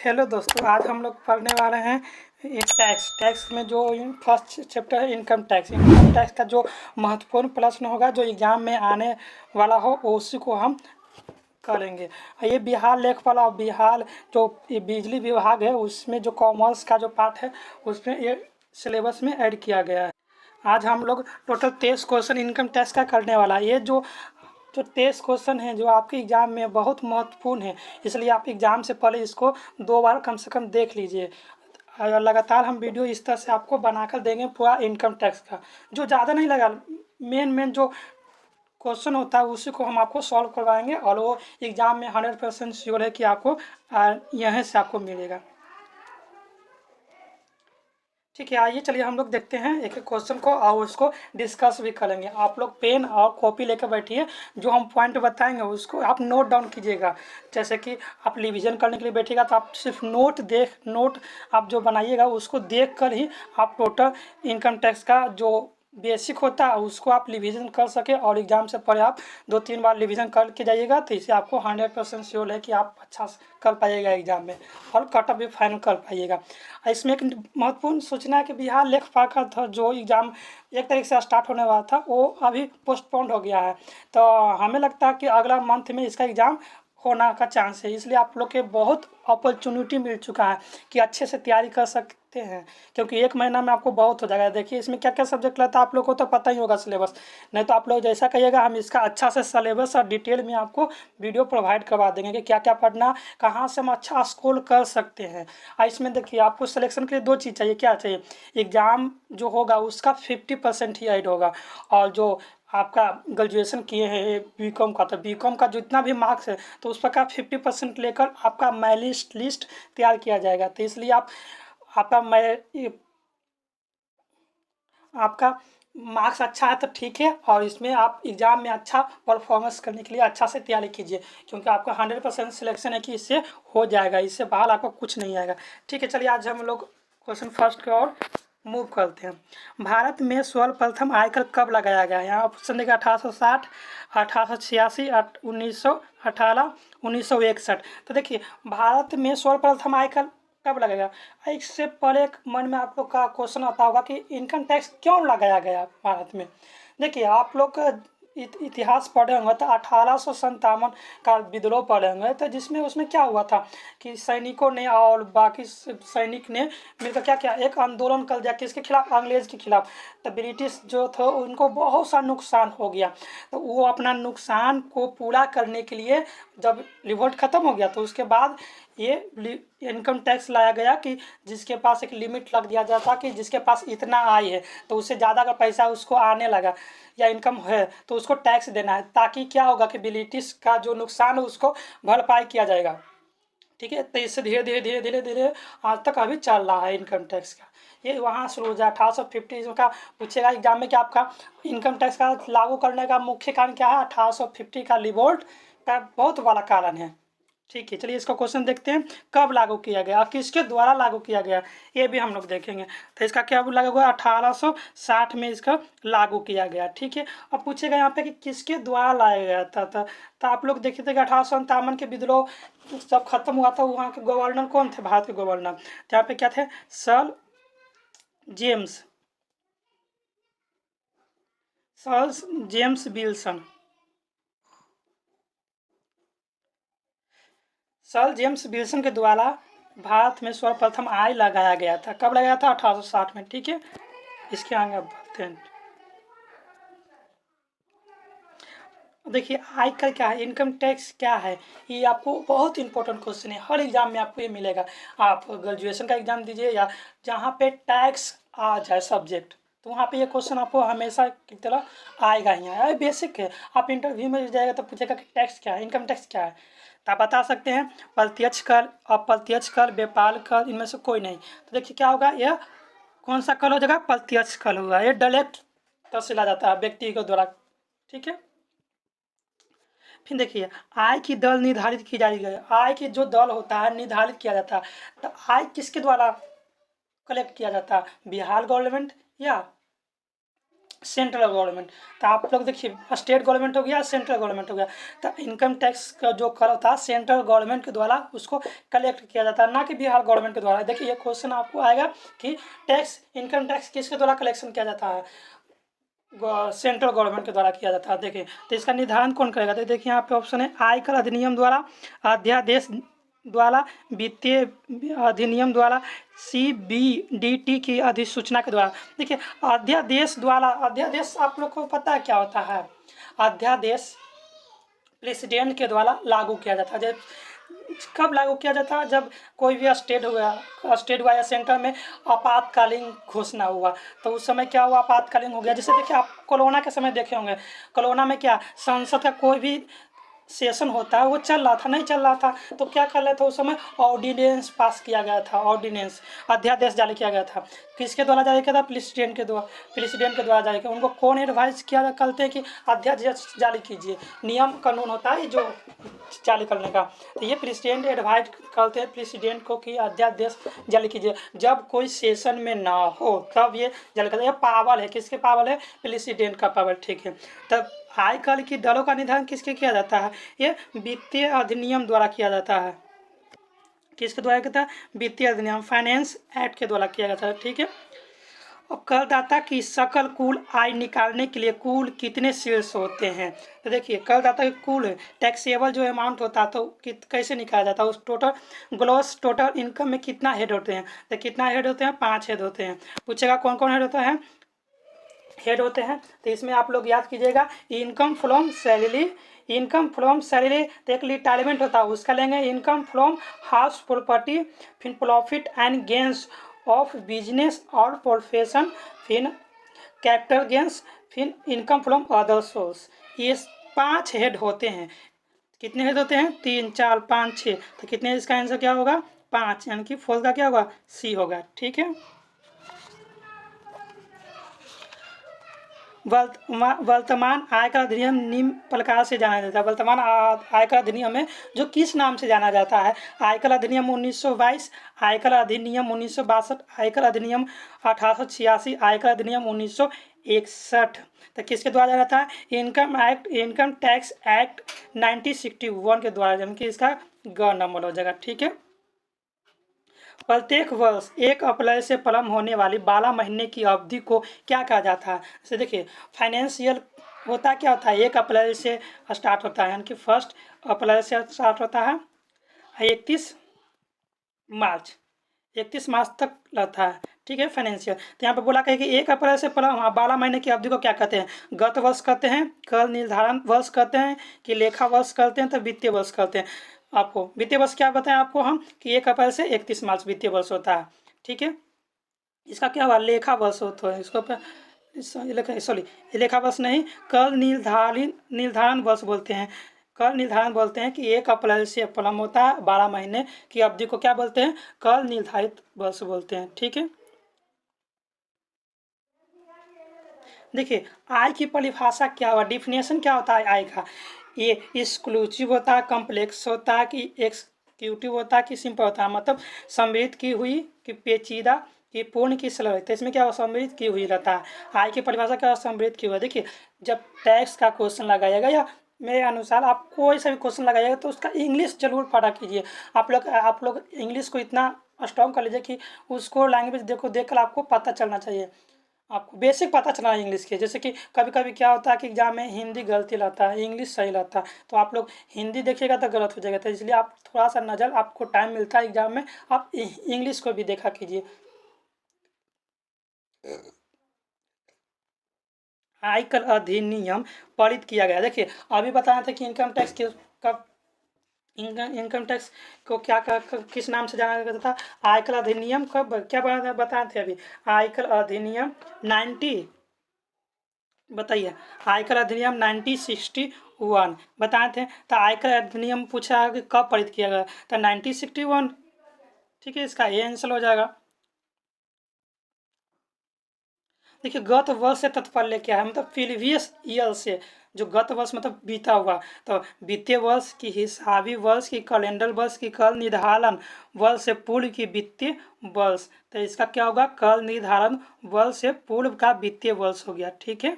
Hello दोस्तों, आज हम लोग पढ़ने वाले हैं ये टैक्स में जो फर्स्ट चैप्टर है इनकम टैक्स का जो महत्वपूर्ण प्रश्न होगा जो एग्ज़ाम में आने वाला हो उसी को हम करेंगे। ये बिहार लेखपाल और बिहार जो ये बिजली विभाग है उसमें जो कॉमर्स का जो पार्ट है उसमें ये सिलेबस में ऐड किया गया है। आज हम लोग टोटल 23 क्वेश्चन इनकम टैक्स का करने वाला है। ये जो 23 क्वेश्चन हैं जो आपके एग्ज़ाम में बहुत महत्वपूर्ण है, इसलिए आप एग्ज़ाम से पहले इसको 2 बार कम से कम देख लीजिए। और लगातार हम वीडियो इस तरह से आपको बनाकर देंगे पूरा इनकम टैक्स का, जो ज़्यादा नहीं लगा, मेन जो क्वेश्चन होता है उसी को हम आपको सॉल्व करवाएंगे और वो एग्ज़ाम में 100% श्योर है कि आपको यहीं से आपको मिलेगा। ठीक है, आइए चलिए हम लोग देखते हैं एक एक क्वेश्चन को और उसको डिस्कस भी करेंगे। आप लोग पेन और कॉपी लेकर बैठिए, जो हम पॉइंट बताएंगे उसको आप नोट डाउन कीजिएगा। जैसे कि आप रिवीजन करने के लिए बैठिएगा तो आप सिर्फ नोट आप जो बनाइएगा उसको देख कर ही आप टोटल इनकम टैक्स का जो बेसिक होता है उसको आप रिवीजन कर सके और एग्ज़ाम से पहले आप 2-3 बार रिवीजन करके जाइएगा, तो इससे आपको 100% श्योर है कि आप अच्छा कर पाइएगा एग्ज़ाम में और कटअप भी फाइनल कर पाइएगा। इसमें एक महत्वपूर्ण सूचना है कि बिहार लेखपाल का था जो एग्ज़ाम एक तारीख से स्टार्ट होने वाला था वो अभी पोस्टपोन्ड हो गया है। तो हमें लगता है कि अगला मंथ में इसका एग्ज़ाम होना का चांस है, इसलिए आप लोग के बहुत अपॉर्चुनिटी मिल चुका है कि अच्छे से तैयारी कर सकते हैं, क्योंकि 1 महीना में आपको बहुत हो जाएगा। देखिए इसमें क्या क्या सब्जेक्ट रहता है आप लोग को तो पता ही होगा सिलेबस, नहीं तो आप लोग जैसा कहिएगा हम इसका अच्छा से सिलेबस और डिटेल में आपको वीडियो प्रोवाइड करवा देंगे कि क्या क्या पढ़ना, कहाँ से हम अच्छा स्कोर कर सकते हैं। और इसमें देखिए आपको सिलेक्शन के लिए 2 चीज़ चाहिए। क्या चाहिए? एग्ज़ाम जो होगा उसका 50% ही ऐड होगा, और जो आपका ग्रेजुएशन किए हैं बीकॉम का, तो बीकॉम का जितना भी मार्क्स है तो उस पर का 50% लेकर आपका मेरिट लिस्ट तैयार किया जाएगा। तो इसलिए आपका मार्क्स अच्छा है तो ठीक है, और इसमें आप एग्ज़ाम में अच्छा परफॉर्मेंस करने के लिए अच्छा से तैयारी कीजिए, क्योंकि आपका 100% सिलेक्शन है कि इससे हो जाएगा, इससे बाहर आपको कुछ नहीं आएगा। ठीक है, चलिए आज हम लोग क्वेश्चन फर्स्ट की ओर मूव करते हैं। भारत में सर्वप्रथम आयकर कब लगाया गया? यहाँ ऑप्शन देगा 1860, 1886, 1918, 1961। तो देखिए भारत में सर्वप्रथम आयकर कब लगेगा? इससे पहले एक मन में आप लोग का क्वेश्चन आता होगा कि इनकम टैक्स क्यों लगाया गया भारत में। देखिए आप लोग का इतिहास पढ़े होंगे तो 1857 का विद्रोह पढ़े होंगे, तो जिसमें उसमें क्या हुआ था कि सैनिकों ने और बाकी सैनिक ने मिलकर क्या किया, एक आंदोलन कर दिया किसके खिलाफ? अंग्रेज के खिलाफ। तो ब्रिटिश जो थे उनको बहुत सा नुकसान हो गया, तो वो अपना नुकसान को पूरा करने के लिए जब रिवोल्ट खत्म हो गया तो उसके बाद ये इनकम टैक्स लाया गया कि जिसके पास एक लिमिट लग दिया जाता कि जिसके पास इतना आय है तो उससे ज़्यादा का पैसा उसको आने लगा या इनकम है तो उसको टैक्स देना है, ताकि क्या होगा कि ब्रिटिश का जो नुकसान है उसको भरपाई किया जाएगा। ठीक है, तो इससे धीरे धीरे धीरे धीरे धीरे आज तक अभी चल रहा है इनकम टैक्स का। ये वहाँ शुरू हो जाए 1850 का पूछेगा एग्जाम में कि आपका इनकम टैक्स का लागू करने का मुख्य कारण क्या है? 1850 का रिवोल्ट का बहुत बड़ा कारण है। ठीक है, चलिए इसका क्वेश्चन देखते हैं, कब लागू किया गया और किसके द्वारा लागू किया गया, ये भी हम लोग देखेंगे। तो इसका क्या लागू हुआ? 1860 में इसका लागू किया गया। ठीक है, अब पूछेगा यहाँ पे कि किसके द्वारा लाया गया था। तो आप लोग देखे थे कि 1857 के विद्रोह जब खत्म हुआ था वहाँ के गवर्नर कौन थे? भारत के गवर्नर यहाँ पे क्या थे? Sir James Wilson. Sir James Wilson के द्वारा भारत में सर्वप्रथम आय लगाया गया था। कब लगाया था? 1860 में। ठीक है, इसके आगे अब बढ़ते हैं। देखिए आयकर क्या है, इनकम टैक्स क्या है, ये आपको बहुत इंपॉर्टेंट क्वेश्चन है, हर एग्जाम में आपको ये मिलेगा। आप ग्रेजुएशन का एग्जाम दीजिए या जहाँ पे टैक्स आ जाए सब्जेक्ट, तो वहाँ पे ये क्वेश्चन आपको हमेशा की तरह आएगा ही आएगा। ये बेसिक है। आप इंटरव्यू में जाएगा तो पूछेगा कि टैक्स क्या है, इनकम टैक्स क्या है, तो आप बता सकते हैं प्रत्यक्ष कर, अप्रत्यक्ष कर, व्यापार कर, इनमें से कोई नहीं। तो देखिए क्या होगा, यह कौन सा कर हो जाएगा? प्रत्यक्ष कर होगा। ये डायरेक्ट कर से ला जाता है व्यक्ति के द्वारा। ठीक है, फिर देखिए आय की दर निर्धारित की जाएगी। आय की जो दर होता है निर्धारित किया जाता है, तो आय किसके द्वारा कलेक्ट किया जाता है? बिहार गवर्नमेंट या सेंट्रल गवर्नमेंट। तो आप लोग देखिए स्टेट गवर्नमेंट हो गया, सेंट्रल गवर्नमेंट हो गया। तो इनकम टैक्स का जो कर होता है सेंट्रल गवर्नमेंट के द्वारा उसको कलेक्ट किया जाता है, ना कि बिहार गवर्नमेंट के द्वारा। देखिए ये क्वेश्चन आपको आएगा कि टैक्स इनकम टैक्स किसके द्वारा कलेक्शन किया जाता है, सेंट्रल गवर्नमेंट के द्वारा किया जाता है। देखिए तो इसका निर्धारण कौन करेगा, तो देखिए यहाँ पे ऑप्शन है आयकर अधिनियम द्वारा, अध्यादेश द्वारा, वित्तीय अधिनियम द्वारा, CBDT की अधिसूचना के द्वारा। देखिए अध्यादेश द्वारा, अध्यादेश आप लोग को पता है क्या होता है, अध्यादेश प्रेसिडेंट के द्वारा लागू किया जाता है। जब कब लागू किया जाता है, जब कोई भी स्टेट हुआ या सेंटर में आपातकालीन घोषणा हुआ, तो उस समय क्या हुआ, आपातकालीन हो गया। जैसे देखिए आप कोरोना के समय देखे होंगे, कोरोना में क्या संसद का कोई भी सेशन होता है वो चल रहा था, नहीं चल रहा था, तो क्या कर रहे थे उस समय, ऑर्डिनेंस पास किया गया था, ऑर्डिनेंस अध्यादेश जारी किया गया था। किसके द्वारा जारी किया था, प्रेसिडेंट के द्वारा, प्रेसिडेंट के द्वारा जारी किया। उनको कौन एडवाइस किया करते हैं कि अध्यादेश जारी कीजिए, नियम कानून होता है जो जारी करने का, तो ये प्रेसिडेंट एडवाइस करते हैं प्रेसिडेंट को कि अध्यादेश जारी कीजिए। जब कोई सेशन में ना हो तब ये जारी करते हैं। ये पावर है, किसके पावर है, प्रेसिडेंट का पावर, ठीक है। तब आयकर की दरों का निर्धारण किसके किया जाता है, ये वित्तीय अधिनियम द्वारा किया जाता है। किसके द्वारा किया जाता है, वित्तीय अधिनियम, फाइनेंस एक्ट के द्वारा किया जाता है, ठीक है। और करदाता की सकल कुल आय निकालने के लिए कुल कितने शीर्ष होते हैं, तो देखिए करदाता की कुल टैक्सेबल जो अमाउंट होता है तो कैसे निकाला जाता है, उस टोटल ग्लॉस टोटल इनकम में कितना हेड होते हैं, तो कितना हेड होते हैं, 5 हेड होते हैं। पूछेगा कौन कौन हेड होता है, हेड होते हैं, तो इसमें आप लोग याद कीजिएगा income from salary, income from salary, तो एक रिटायरमेंट होता है उसका लेंगे, इनकम फ्रॉम हाउस प्रॉपर्टी, फिर profit and gains of business और प्रोफेशन, फिर कैपिटल गेंस, फिर इनकम फ्रॉम अदर सोर्स। ये 5 हेड होते हैं। कितने हेड होते हैं, 3 4 5 6, तो कितने, इसका आंसर क्या होगा, 5, यानी कि फोर्थ का क्या होगा, सी होगा, ठीक है। वर्तमान आयकर अधिनियम निम्न प्रकार से जाना जाता है। वर्तमान आयकर अधिनियम में जो किस नाम से जाना जाता है, आयकर अधिनियम 1922, आयकर अधिनियम 1962, आयकर अधिनियम 1886, आयकर अधिनियम 1961। तो किसके द्वारा जाना था, इनकम टैक्स एक्ट 1961 के द्वारा, यानी कि इसका ग नंबर हो जाएगा, ठीक है। प्रत्येक वर्ष 1 अप्रैल से प्रारंभ होने वाली 12 महीने की अवधि को क्या कहा जाता है, जैसे देखिए फाइनेंशियल होता क्या होता है, 1 अप्रैल से स्टार्ट होता है, यानी कि 1 अप्रैल से स्टार्ट होता है, 31 मार्च, 31 मार्च तक रहता है, ठीक है फाइनेंशियल। तो यहाँ पे बोला कहे कि 1 अप्रैल से 12 महीने की अवधि को क्या कहते हैं, गत वर्ष कहते हैं, कर निर्धारण वर्ष कहते हैं, कि लेखा वर्ष कहते हैं, तो वित्तीय वर्ष कहते हैं। आपको वित्तीय वर्ष क्या बताएं आपको हम, कि 1 अप्रैल से 31 मार्च वित्तीय वर्ष होता है, ठीक है। इसका क्या हुआ, लेखा वर्ष होता है, इसको सॉरी लेखा वर्ष नहीं, कर निर्धारण वर्ष बोलते हैं। कर निर्धारण बोलते हैं कि 1 अप्रैल से प्रारंभ होता है, 12 महीने की अवधि को क्या बोलते हैं, कर निर्धारित वर्ष बोलते हैं, ठीक है। देखिए आय की परिभाषा क्या हुआ, डिफिनेशन क्या होता है आय का, ये एक्सक्लूसिव होता है, कम्प्लेक्स होता है, कि एक्सक्यूटिव होता है, कि सिंपल होता है, मतलब समृद्ध की हुई, कि पेचीदा, कि पूर्ण, की सरल। तो इसमें क्या हुआ, समृद्ध की हुई रहता है। आय की परिभाषा क्या हुआ, समृद्ध की हुआ। देखिए जब टैक्स का क्वेश्चन लगाइएगा या मेरे अनुसार आप कोई सा भी क्वेश्चन लगाइएगा तो उसका इंग्लिश जरूर पढ़ा कीजिए। आप लोग इंग्लिश को इतना स्ट्रॉन्ग कर लीजिए कि उसको लैंग्वेज देखकर आपको पता चलना चाहिए, आपको बेसिक पता चला है इंग्लिश के। जैसे कि कभी कभी क्या होता है कि एग्जाम में हिंदी गलती लाता है, इंग्लिश सही लाता है, तो आप लोग हिंदी देखिएगा तो गलत हो जाएगा। तो इसलिए आप थोड़ा सा नज़र, आपको टाइम मिलता है एग्जाम में, आप इंग्लिश को भी देखा कीजिए। आयकर अधिनियम पारित किया गया, देखिए अभी बताया था कि इनकम टैक्स कब, इनकम टैक्स को किस नाम से जाना जाता था, आयकर अधिनियम कब क्या बताए थे अभी, आयकर अधिनियम 90, बताइए, आयकर अधिनियम 1961 बताए थे। तो आयकर अधिनियम पूछा कि कब पारित किया गया, तो 1961, ठीक है, इसका ये आंसर हो जाएगा। देखिए गत वर्ष से तात्पर्य क्या है, मतलब प्रीवियस ईयर से, जो गत वर्ष मतलब बीता हुआ, तो वित्तीय वर्ष की, हिसाबी वर्ष की, कैलेंडर वर्ष की, कर निर्धारण वर्ष से पूर्व की वित्तीय वर्ष। तो इसका क्या होगा, कर निर्धारण वर्ष से पूर्व का वित्तीय वर्ष हो गया। ठीक है।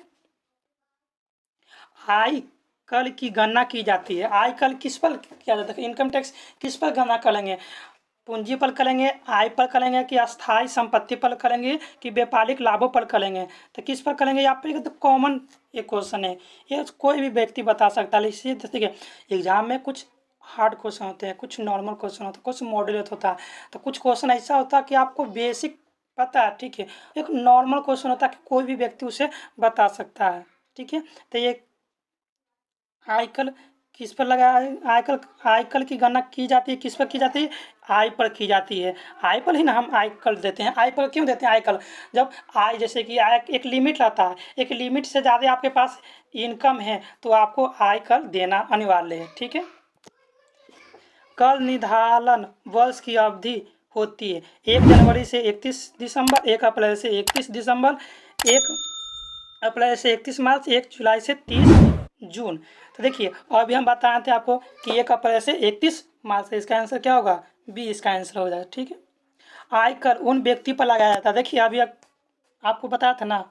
आय कर की गणना की जाती है। आय कर किस पर किया जाता है, इनकम टैक्स किस पर गणना करेंगे, पूंजी पर करेंगे, आय पर करेंगे, कि अस्थायी संपत्ति पर करेंगे, कि व्यापारिक लाभों पर करेंगे। तो किस पर करेंगे, यहाँ पर तो कॉमन ये क्वेश्चन है, ये कोई भी व्यक्ति बता सकता है। इसी देखिए एग्जाम में कुछ हार्ड क्वेश्चन होते हैं, कुछ नॉर्मल क्वेश्चन होता है, कुछ मॉडरेट होता है, तो कुछ क्वेश्चन ऐसा होता है कि आपको बेसिक पता है। ठीक है। एक नॉर्मल क्वेश्चन होता है कि कोई भी व्यक्ति उसे बता सकता है। ठीक है। तो ये आयकर किस पर लगा, आयकर आयकर की गणना की जाती है, किस पर की जाती है, आय पर की जाती है। आय पर ही ना हम आयकर देते हैं। आय पर क्यों देते हैं आयकर, जब आय जैसे कि आय एक लिमिट रहता है, एक लिमिट से ज़्यादा आपके पास इनकम है तो आपको आयकर देना अनिवार्य है। ठीक है। कर निर्धारण वर्ष की अवधि होती है 1 जनवरी से 31 दिसंबर, 1 अप्रैल से 31 दिसंबर, 1 अप्रैल से 31 मार्च, 1 जुलाई से 30 जून। तो देखिए अभी हम बताए थे आपको कि 1 अप्रैल से 31 मार्च से, इसका आंसर क्या होगा, बी इसका आंसर हो जाएगा। ठीक है। आयकर उन व्यक्ति पर लगाया जाता है। देखिए अभी आपको बताया था ना,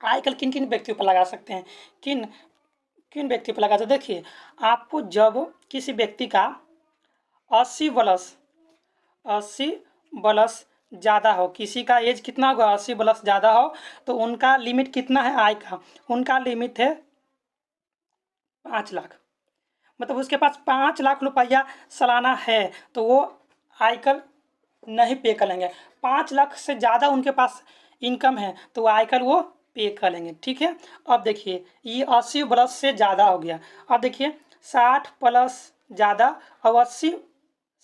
आयकर किन किन व्यक्तियों पर लगा सकते हैं, किन किन व्यक्ति पर लगा सकते हैं। देखिए आपको जब किसी व्यक्ति का 80 वर्ष ज़्यादा हो, किसी का एज कितना होगा, 80 वर्ष ज़्यादा हो, तो उनका लिमिट कितना है आय का, उनका लिमिट है 5 लाख। मतलब उसके पास 5 लाख रुपया सालाना है तो वो आयकर नहीं पे करेंगे। 5 लाख से ज़्यादा उनके पास इनकम है तो आयकर वो पे करेंगे। ठीक है। अब देखिए ये 80 वर्ष से ज़्यादा हो गया। अब देखिए 60 प्लस ज़्यादा और 80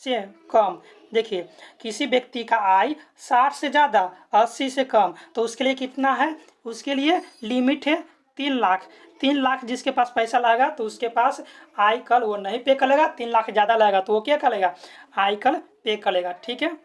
से कम। देखिए किसी व्यक्ति का आय 60 से ज़्यादा 80 से कम, तो उसके लिए कितना है, उसके लिए लिमिट है 3 लाख। 3 लाख जिसके पास पैसा लगेगा तो उसके पास आयकर वो नहीं पे करेगा, 3 लाख ज़्यादा लगेगा तो वो क्या करेगा, आयकर पे करेगा। ठीक है।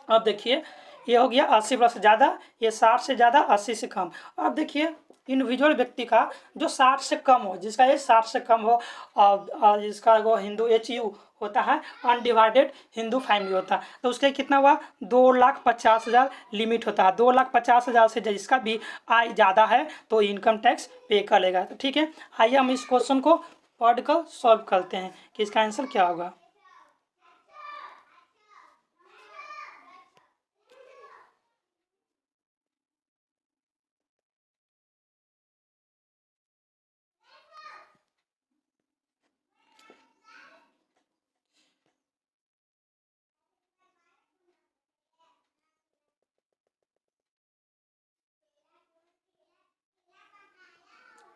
अब देखिए ये हो गया 80 वर्ष से ज़्यादा, ये 60 से ज़्यादा 80 से कम। अब देखिए इंडिविजुअल व्यक्ति का जो 60 से कम हो, जिसका एज 60 से कम हो, और जिसका वो हिंदू HU होता है, अनडिवाइडेड हिंदू फैमिली होता है, तो उसके कितना हुआ, 2,50,000 लिमिट होता है। 2,50,000 से जिसका भी आय ज़्यादा है तो इनकम टैक्स पे करेगा। तो ठीक है, आइए हम इस क्वेश्चन को पढ़कर सॉल्व करते हैं कि इसका आंसर क्या होगा।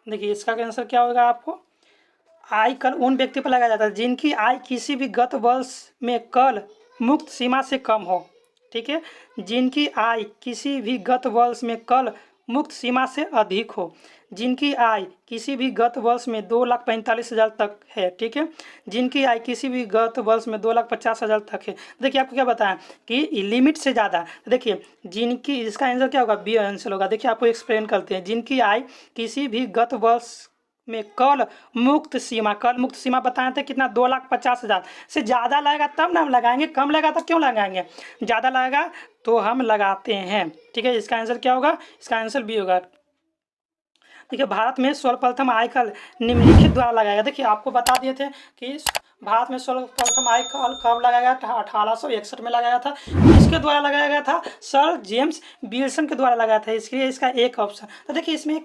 देखिए इसका आंसर क्या होगा, आपको आय कर उन व्यक्ति पर लगाया जाता है जिनकी आय किसी भी गत वर्ष में कर मुक्त सीमा से कम हो। ठीक है। जिनकी आय किसी भी गत वर्ष में कर मुक्त सीमा से अधिक हो, जिनकी आय किसी भी गत वर्ष में 2,45,000 तक है। ठीक है। जिनकी आय किसी भी गत वर्ष में 2,50,000 तक है। देखिए आपको क्या बताएं कि लिमिट से ज़्यादा, देखिए जिनकी, इसका आंसर क्या होगा, बी आंसर होगा। देखिए आपको एक्सप्लेन करते हैं, जिनकी आय किसी भी गत वर्ष में कर मुक्त सीमा, कर मुक्त सीमा बताए थे कितना, 2,50,000 से ज़्यादा लगेगा तब ना हम लगाएंगे, कम लगा तो क्यों लगाएंगे, ज़्यादा लगेगा तो हम लगाते हैं। ठीक है। इसका आंसर क्या होगा, इसका आंसर बी होगा। देखिए भारत में सर्वप्रथम आयकर निम्नलिखित द्वारा लगाया गया। देखिए आपको बता दिए थे कि भारत में सर्वप्रथम आयकर कब लगाया गया था, 1861 में लगाया था। इसके द्वारा लगाया गया था, सर जेम्स विल्सन के द्वारा लगाया था। इसलिए इसका एक ऑप्शन, तो देखिए इसमें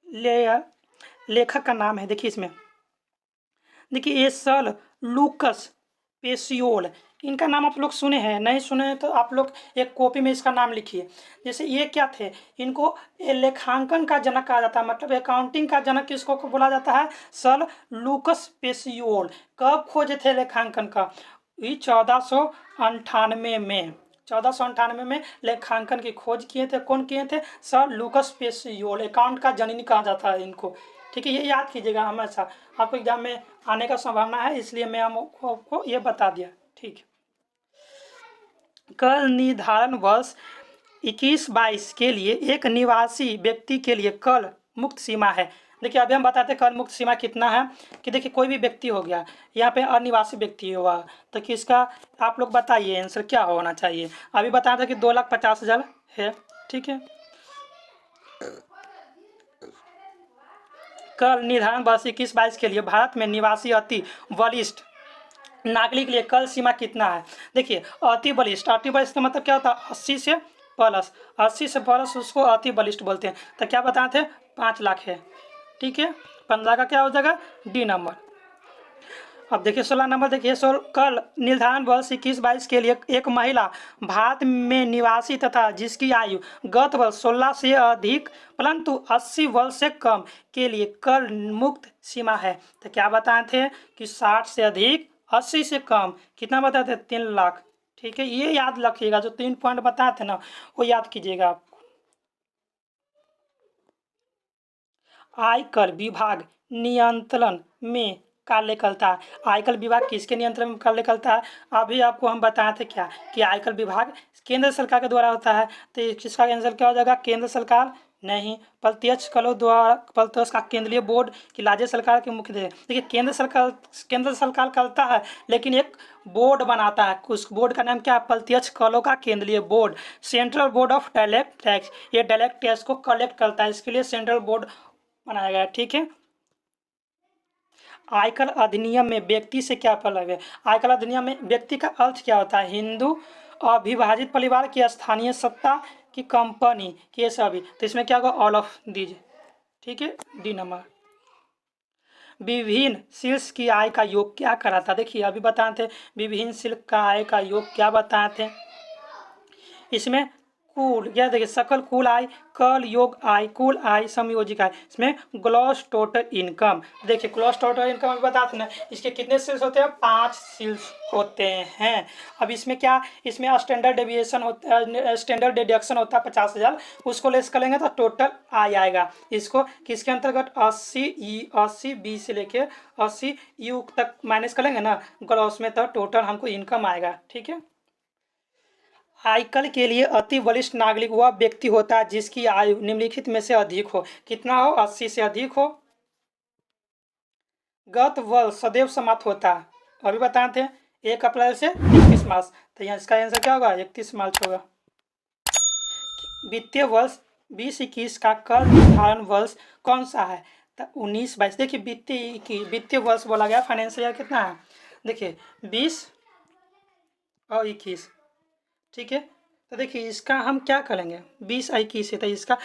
लेयर लेखक का नाम है, देखिए इसमें, देखिए ये सर लूकस पेसियोल, इनका नाम आप लोग सुने हैं, नहीं सुने हैं तो आप लोग एक कॉपी में इसका नाम लिखिए। जैसे ये क्या थे, इनको लेखांकन का जनक कहा जाता है, मतलब अकाउंटिंग का जनक किसको को बोला जाता है, सर लूकस पेसियोल। कब खोजे थे लेखांकन का, ये 1498 में, 1498 में लेखांकन की खोज किए थे। कौन किए थे, सर लूकस पेसियोल। अकाउंट का जननी कहा जाता है इनको। ठीक है, ये याद कीजिएगा हमेशा, आपको एग्जाम में आने का संभावना है, इसलिए मैं आपको ये बता दिया। ठीक है। कर निर्धारण वर्ष 21-22 के लिए एक निवासी व्यक्ति के लिए कर मुक्त सीमा है। देखिए अभी हम बताते हैं कर मुक्त सीमा कितना है कि देखिए कोई भी व्यक्ति हो गया, यहाँ पे अनिवासी व्यक्ति हुआ, तो किसका आप लोग बताइए आंसर क्या होना चाहिए। अभी बताया था कि 2,50,000 है, ठीक है। कर निर्धारण वर्ष 21-22 के लिए भारत में निवासी अति वरिष्ठ नागरिक के लिए कर सीमा कितना है। देखिए अति बलिष्ठ का मतलब क्या होता है, 80 से प्लस, 80 से प्लस उसको अति बलिष्ठ बोलते हैं। तो क्या बताए थे, 5 लाख है, ठीक है। 15 का क्या हो जाएगा, डी नंबर। अब देखिए 16 नंबर, देखिए कर निर्धारण वर्ष 21-22 के लिए एक महिला भारत में निवासी तथा जिसकी आयु गत वर्ष 16 से अधिक परंतु 80 वर्ष से कम के लिए कर मुक्त सीमा है। तो क्या बताए थे कि 60 से अधिक 80 से कम कितना बताए थे, 3 लाख, ठीक है। ये याद रखिएगा, जो 3 पॉइंट बताए थे ना वो याद कीजिएगा आप। आयकर विभाग नियंत्रण में कार्य करता है। आयकर विभाग किसके नियंत्रण में कार्य करता है, अभी आपको हम बताए थे क्या कि आयकर विभाग केंद्र सरकार के द्वारा होता है। तो किसका आंसर क्या हो जाएगा, केंद्र सरकार नहीं, प्रत्यक्ष करों द्वारा, प्रत्यक्ष का केंद्रीय बोर्ड की राज्य सरकार के मुख्य देखिए केंद्र सरकार करता है, लेकिन एक बोर्ड बनाता है, उस बोर्ड का नाम क्या है, प्रत्यक्ष करों का केंद्रीय board, central board of direct tax. ये डायरेक्ट टैक्स को कलेक्ट करता है, इसके लिए सेंट्रल बोर्ड बनाया गया है, ठीक है। आयकर अधिनियम में व्यक्ति से क्या अलग है, आयकर अधिनियम में व्यक्ति का अर्थ क्या होता है, हिंदू अविभाजित परिवार की स्थानीय सत्ता की कंपनी के सभी। तो इसमें क्या होगा, ऑल ऑफ दीज, ठीक है, डी नंबर। विभिन्न शीर्ष की आय का योग क्या कराता, देखिए अभी बताए थे विभिन्न शीर्ष का आय का योग क्या बताए थे। इसमें कुल, यह देखिए सकल कुल आय, कल योग आय, कुल आय, समयोजिक आय, इसमें ग्लॉस टोटल इनकम। देखिए ग्लॉस टोटल इनकम अभी बताते ना, इसके कितने सेल्स होते हैं, 5 सेल्स होते हैं। अब इसमें क्या, इसमें स्टैंडर्ड डेविएशन होता है, स्टैंडर्ड डिडक्शन होता है 50,000, उसको लेस करेंगे तो टोटल आय आएगा। इसको किसके अंतर्गत 80 बी से लेके 80 यू तक माइनस करेंगे ना ग्लॉस में, तो टोटल हमको इनकम आएगा, ठीक है। आयकर के लिए अति वरिष्ठ नागरिक वह व्यक्ति होता है जिसकी आयु निम्नलिखित में से अधिक हो, कितना हो, 80 से अधिक हो, गत वर्ष सदैव समाप्त होता है। अभी बताए थे 1 अप्रैल से 31 मार्च, तो यहाँ इसका आंसर क्या होगा, 31 मार्च होगा। वित्तीय वर्ष 20-21 का कर निर्धारण वर्ष कौन सा है, तो 19-22। देखिए वित्तीय वर्ष बोला गया, फाइनेंशियल ईयर कितना है, देखिए 20 और 21, ठीक है। तो देखिए इसका हम क्या करेंगे, 20-21 है, तो इसका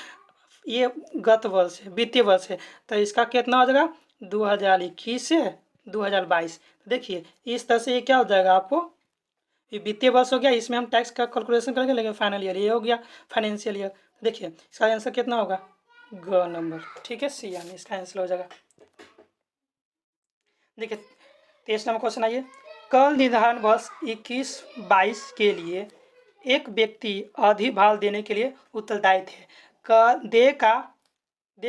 ये गत वर्ष है, वित्तीय वर्ष है, तो इसका कितना हो जाएगा, 2021 से 2022। देखिए इस तरह से ये क्या हो जाएगा आपको, ये वित्तीय वर्ष हो गया, इसमें हम टैक्स का कैलकुलेशन करेंगे, लेकिन फाइनल ईयर ये हो गया फाइनेंशियल ईयर। देखिए इसका आंसर कितना होगा, ग नंबर, ठीक है, सी यानी इसका आंसर हो जाएगा। देखिए 23 नंबर क्वेश्चन आइए, कर निर्धारण वर्ष 21-22 के लिए एक व्यक्ति अधिभार देने के लिए उत्तरदायी थे। दे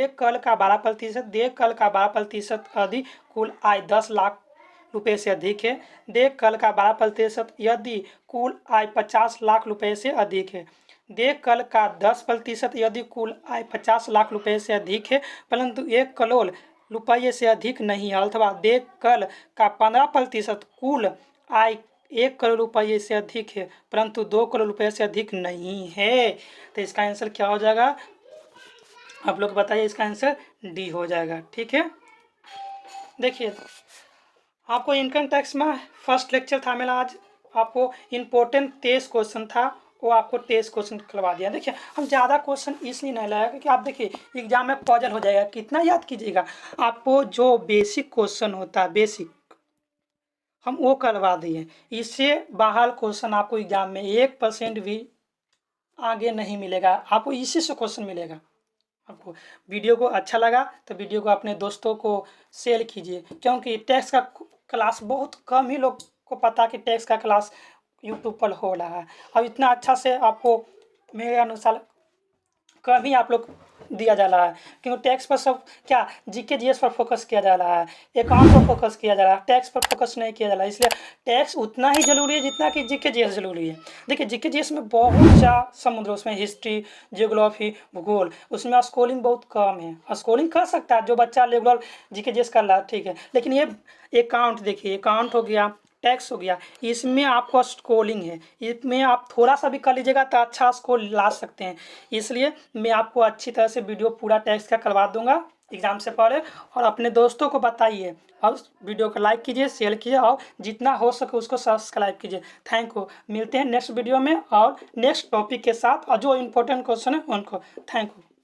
कल का 12% यदि कुल आय 10 लाख रुपए से अधिक है। दे कल का 12% यदि कुल आय 50 लाख रुपए से अधिक है। दे कल का 10% यदि कुल आय 50 लाख रुपए से अधिक है परंतु 1 करोड़ रुपये से अधिक नहीं है, अथवा दे कल का 15% कुल आय 1 करोड़ रुपये से अधिक है परंतु 2 करोड़ रुपये से अधिक नहीं है। तो इसका आंसर क्या हो जाएगा, आप लोग बताइए, इसका आंसर डी हो जाएगा, ठीक है। देखिए आपको इनकम टैक्स में फर्स्ट लेक्चर था मेरा, आज आपको इम्पोर्टेंट 23 क्वेश्चन था, वो आपको 23 क्वेश्चन करवा दिया। देखिए हम ज़्यादा क्वेश्चन इसलिए नहीं लाया क्योंकि आप देखिए एग्जाम में पजल हो जाएगा, कितना याद कीजिएगा। आपको जो बेसिक क्वेश्चन होता है, बेसिक हम वो करवा दिए, इससे बाहर क्वेश्चन आपको एग्जाम में 1% भी आगे नहीं मिलेगा, आपको इसी से क्वेश्चन मिलेगा। आपको वीडियो को अच्छा लगा तो वीडियो को अपने दोस्तों को शेयर कीजिए, क्योंकि टैक्स का क्लास बहुत कम ही लोग को पता कि टैक्स का क्लास यूट्यूब पर हो रहा है। अब इतना अच्छा से आपको मेरे अनुसार कम ही आप लोग दिया जा रहा है, क्योंकि टैक्स पर सब क्या जीके जीएस पर फोकस किया जा रहा है, अकाउंट पर फोकस किया जा रहा है, टैक्स पर फोकस नहीं किया जा रहा है। इसलिए टैक्स उतना ही जरूरी है जितना कि जीके जीएस जरूरी है। देखिए जीके जीएस में बहुत सा समुद्र, उसमें हिस्ट्री, जियोग्राफी, भूगोल, उसमें स्कोरिंग बहुत कम है। स्कोरिंग कर सकता है जो बच्चा रेगुलर जीके जीएस कर रहा है, ठीक है, लेकिन ये अकाउंट देखिए, अकाउंट हो गया, टैक्स हो गया, इसमें आपको स्कोरिंग है, इसमें आप थोड़ा सा भी कर लीजिएगा तो अच्छा स्कोर ला सकते हैं। इसलिए मैं आपको अच्छी तरह से वीडियो पूरा टैक्स का करवा दूंगा एग्ज़ाम से पहले, और अपने दोस्तों को बताइए और वीडियो को लाइक कीजिए, शेयर कीजिए और जितना हो सके उसको सब्सक्राइब कीजिए। Thank you. मिलते हैं नेक्स्ट वीडियो में और नेक्स्ट टॉपिक के साथ, और जो इम्पोर्टेंट क्वेश्चन है उनको। Thank you.